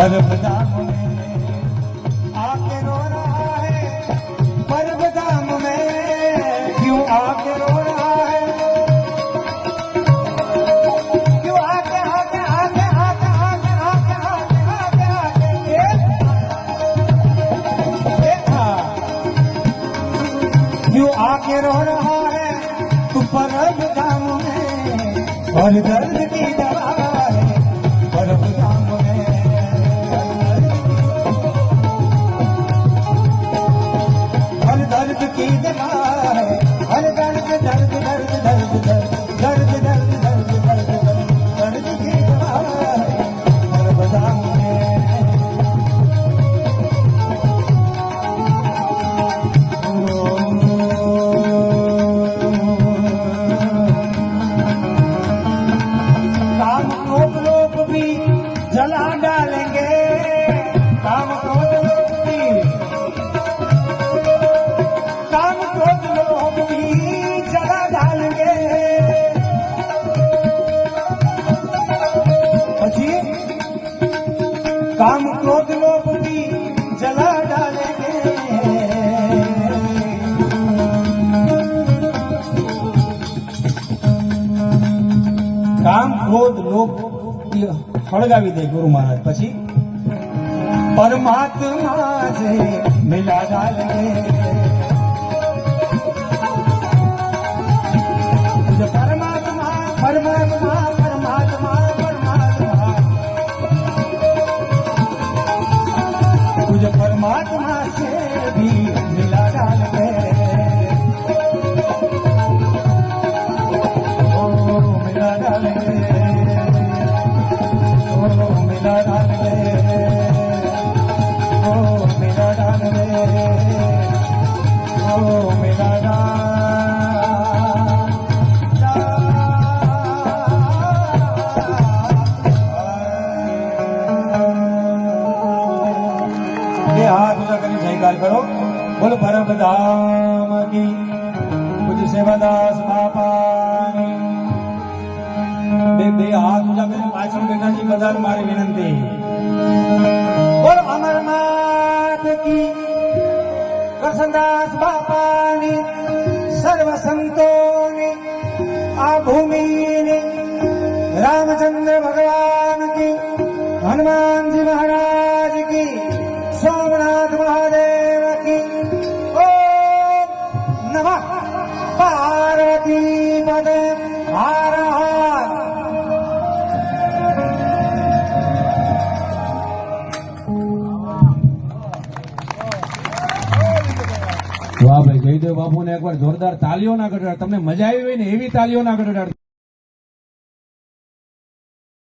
परबधाम में आके रो रहा है, परबधाम में क्यों आके रो रहा है, क्यों आके आके आके आके आके आके आके आके आके क्यों आके रो रहा है तू परबधाम में, और दर्द की दवा है परबधाम में, हर दर्द की दवा है, हर दर्द दर्द दर्द दर्द दर्द दर्द दर्द दर्द दर्द दर्द की दवा है परबधाम में। काम क्रोध लोग भी जला डालेंगे, काम क्रोध लोग भी, काम क्रोध लोग भी जला डालेंगे, પછી काम क्रोध लोग भी जला डालेंगे, काम क्रोध लोभ हळगावी दे गुरु महाराज। પછી परमात्मा से मिला डालेंगे, तुझे परमात्मा परमात्मा परमात्मा परमात्मा, तुझे परमात्मा से भी मिला डालेंगे, मिला डालेंगे, मिला डालेंगे, मिला डालेंगे, मिला ये हाथ ऊंचा करके जयकार करो, बोल परबधाम की पूज्य सेवादास बापानी। બે હાથ ઊંચા કરીને પાછળ બેઠાજી બધા મારી વિનંતી, બોલ અમરનાથ કી, કરશનદાસ બાપાની, સર્વ સંતોની, આ ભૂમિની, રામચંદ્ર ભગવાન કી, હનુમાનજી મહારાજ કી, સોમનાથ મહાદેવ કી, ઓમ નમઃ પાર્વતી પદે હર હર। વાહ ભાઈ, જયદેવ બાપુ ને એકવાર જોરદાર તાલીઓ ના ગઢડાડ, તમને મજા આવી હોય ને એવી તાલીઓ ના ગઢડાડ।